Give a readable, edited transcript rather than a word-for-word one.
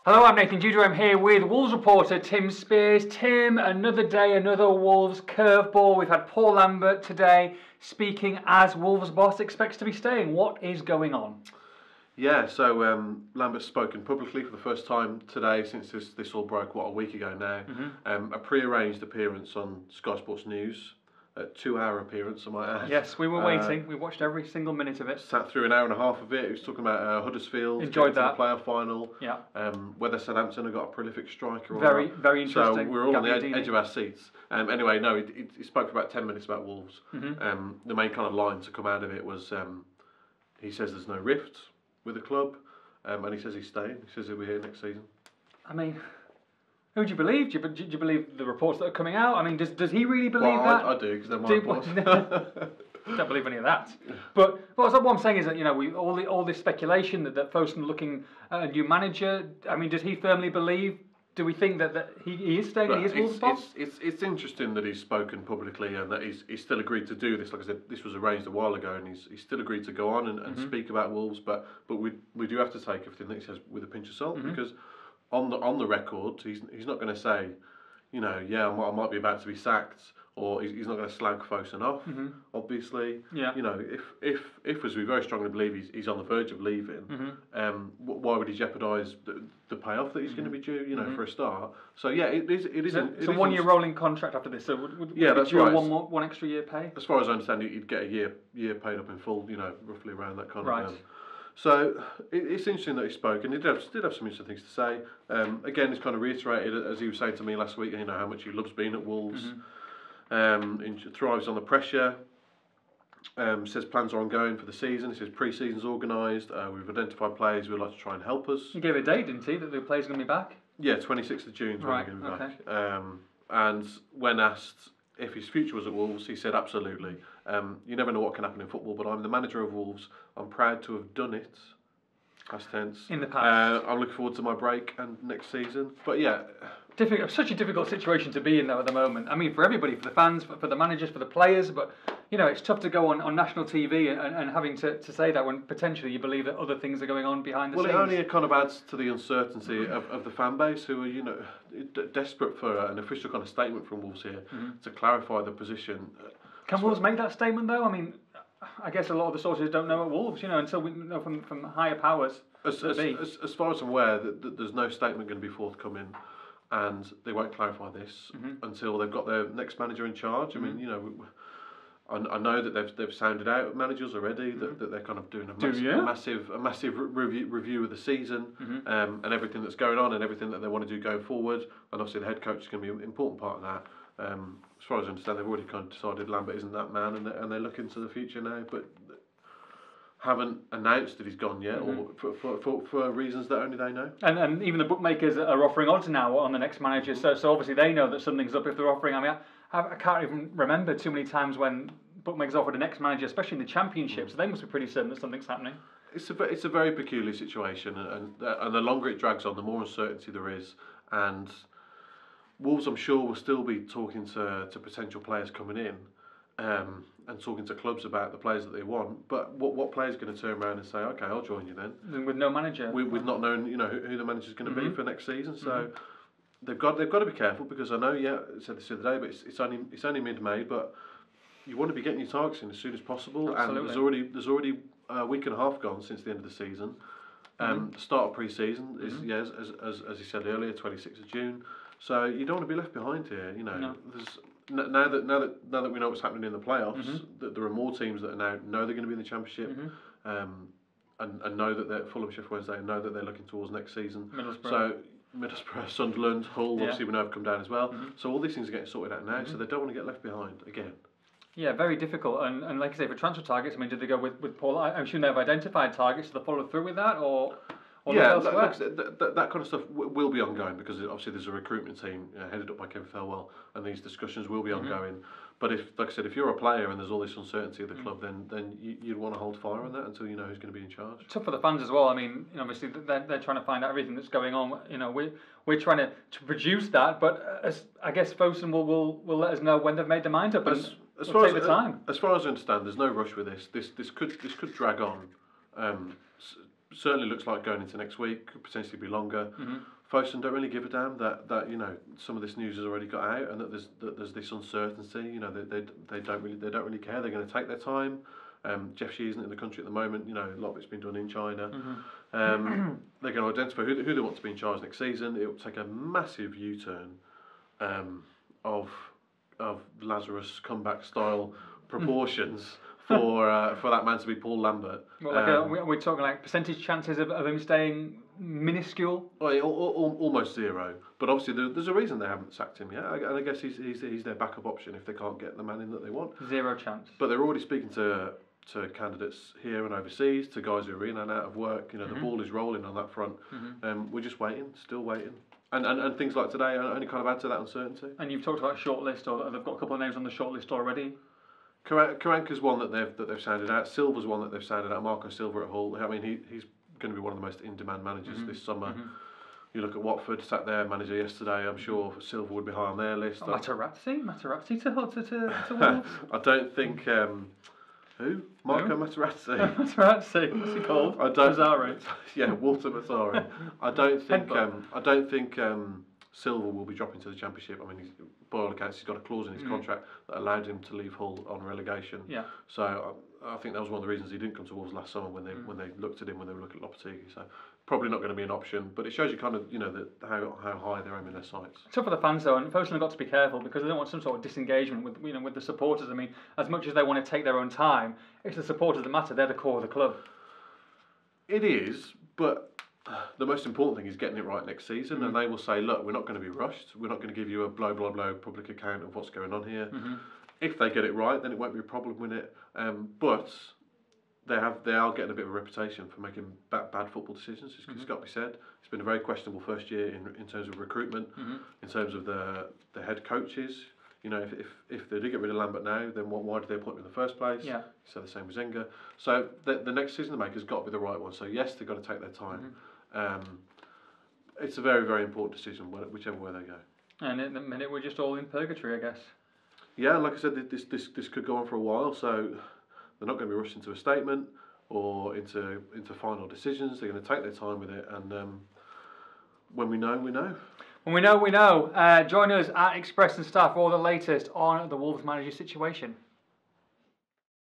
Hello, I'm Nathan Judah. I'm here with Wolves reporter Tim Spiers. Tim, another day, another Wolves curveball. We've had Paul Lambert today speaking as Wolves boss expects to be staying. What is going on? Yeah, so Lambert's spoken publicly for the first time today since this all broke, a week ago now. A pre-arranged appearance on Sky Sports News. A 2-hour appearance, I might add. Yes, we were waiting. We watched every single minute of it. Sat through an hour and a half of it. He was talking about Huddersfield. Enjoyed that. The playoff final. Yeah. Whether Southampton have got a prolific striker or very, not. very interesting. So we're all on the edge of our seats. Anyway, no, he spoke for about 10 minutes about Wolves. The main kind of line to come out of it was he says there's no rift with the club, and he says he's staying. He says he'll be here next season. I mean, who do you believe? Do you believe the reports that are coming out? I mean, does he really believe that? I do, because they're my reports. Don't believe any of that. But what I'm saying is that, you know, all this speculation that Fosun looking at a new manager. I mean, does he firmly believe? Do we think that he is staying? He is Wolves' boss? It's interesting that he's spoken publicly and that he's still agreed to do this. Like I said, this was arranged a while ago, and he's still agreed to go on and speak about Wolves. But we do have to take everything that he says with a pinch of salt, because on the record, he's not going to say, you know, yeah, I might be about to be sacked, or he's not going to slag Fosun off. Obviously, yeah. You know, if as we very strongly believe he's on the verge of leaving, why would he jeopardise the payoff that he's going to be due? You know, for a start. So yeah, it is. It's a 1-year rolling contract after this. So would that's due right. One extra year pay? As far as I understand, you'd get a year paid up in full. You know, roughly around that kind right. of. So it's interesting that he spoke, and he did have some interesting things to say. Again, he's kind of reiterated, as he was saying to me last week, you know, how much he loves being at Wolves. Thrives on the pressure. Says plans are ongoing for the season. He says pre-season's organised. We've identified players who would like to try and help us. He gave a date, didn't he, that the players are going to be back? Yeah, 26th of June is when they're going to be back. And when asked if his future was at Wolves, he said absolutely. You never know what can happen in football, but I'm the manager of Wolves. I'm proud to have done it. Past tense. In the past. I'm looking forward to my break and next season. But yeah. Such a difficult situation to be in, though, at the moment. I mean, for everybody, for the fans, for the managers, for the players. But, you know, it's tough to go on national TV and having to say that when potentially you believe that other things are going on behind the scenes. Well, it only kind of adds to the uncertainty of the fan base, who are, you know, desperate for an official kind of statement from Wolves here to clarify the position. Can Wolves make that statement, though? I mean, I guess a lot of the sources don't know at Wolves, you know, until we know from higher powers. As far as I'm aware, there's no statement going to be forthcoming, and they won't clarify this until they've got their next manager in charge. I mean, you know, I know that they've sounded out managers already, that they're kind of doing a massive review of the season and everything that's going on and everything that they want to do going forward. And obviously the head coach is going to be an important part of that. As far as I understand, they've already kind of decided Lambert isn't that man, and they're looking to the future now, but haven't announced that he's gone yet, or for reasons that only they know. And even the bookmakers are offering odds now on the next manager, so obviously they know that something's up if they're offering. I mean, I can't even remember too many times when bookmakers offered a next manager, especially in the Championship, so they must be pretty certain that something's happening. It's a very peculiar situation, and the longer it drags on, the more uncertainty there is, and Wolves, I'm sure, will still be talking to potential players coming in, and talking to clubs about the players that they want. But what players are going to turn around and say, okay, I'll join you then? With no manager. With not knowing, you know, who the manager's going to be for next season. So they've got to be careful, because I know, I said this the other day, but it's only mid-May, but you want to be getting your targets in as soon as possible. Absolutely. And there's already a week and a half gone since the end of the season. The start of pre-season is as you said earlier, 26th of June. So you don't want to be left behind here. You know, now that we know what's happening in the playoffs, that there are more teams that know they're going to be in the Championship, and know that they're Fulham, Sheffield Wednesday, and know that they're looking towards next season. Middlesbrough, Sunderland, Hull, obviously we know have come down as well. So all these things are getting sorted out now, so they don't want to get left behind again. Yeah, very difficult. And like I say, for transfer targets, I mean, did they go with Paul? I'm assuming they've identified targets. Do they follow through with that, or yeah, that kind of stuff will be ongoing, because obviously there's a recruitment team headed up by Kevin Thelwell, and these discussions will be ongoing. But like I said, if you're a player and there's all this uncertainty at the club, then you'd want to hold fire on that until you know who's going to be in charge. Tough for the fans as well. I mean, you know, obviously they're trying to find out everything that's going on. You know, we're trying to produce that, but I guess Fosun will let us know when they've made their mind up, and take the time. As far as I understand, there's no rush with this. This could drag on. certainly looks like going into next week, could potentially be longer. Folkestone don't really give a damn that some of this news has already got out, and that there's this uncertainty. They don't really care. They're going to take their time. Jeff Shee isn't in the country at the moment. A lot of it's been done in China. They're going to identify who they want to be in charge next season. It will take a massive U-turn of Lazarus comeback style proportions for that man to be Paul Lambert. Well, we're talking like percentage chances of him staying minuscule. Well, almost zero. But obviously, there's a reason they haven't sacked him yet, and I guess he's their backup option if they can't get the man in that they want. Zero chance. But they're already speaking to candidates here and overseas, to guys who are in and out of work. The ball is rolling on that front. We're just waiting, still waiting. And things like today only kind of add to that uncertainty. And you've talked about shortlist, or they've got a couple of names on the shortlist already. Karanka's one that they've sounded out. Silva's one that they've sounded out. Marco Silva at Hull. I mean, he's going to be one of the most in-demand managers this summer. You look at Watford, sat their manager yesterday. I'm sure Silva would be high on their list. Materazzi to Wolves. I don't think. Who? Marco Materazzi. Materazzi. What's he called? Mazzari. Yeah, Walter Mazzari. I don't think Silva will be dropping to the Championship. I mean, by all accounts, he's got a clause in his contract that allowed him to leave Hull on relegation. Yeah. So I think that was one of the reasons he didn't come to Wolves last summer when they looked at him when they were looking at Lopetegui. So probably not going to be an option. But it shows you kind of how high they're aiming their sights. Tough for the fans though, and Folkestone have got to be careful because they don't want some sort of disengagement with the supporters. I mean, as much as they want to take their own time, it's the supporters that matter. They're the core of the club. It is, but the most important thing is getting it right next season, and they will say, look, we're not going to be rushed. We're not going to give you a blow public account of what's going on here. If they get it right, then it won't be a problem with it. But they are getting a bit of a reputation for making bad football decisions. It's got to be said. It's been a very questionable first year in terms of recruitment, in terms of the head coaches. If they do get rid of Lambert now, then why did they appoint him in the first place? Yeah. So the same with Zenga. So the next decision to make has got to be the right one. So yes, they've got to take their time. It's a very, very important decision, whichever way they go. And at the minute, we're just all in purgatory, I guess. Yeah, like I said, this could go on for a while. So they're not going to be rushed into a statement or into final decisions. They're going to take their time with it, and when we know, we know. When we know, we know. Join us at Express and Staff for all the latest on the Wolves manager situation.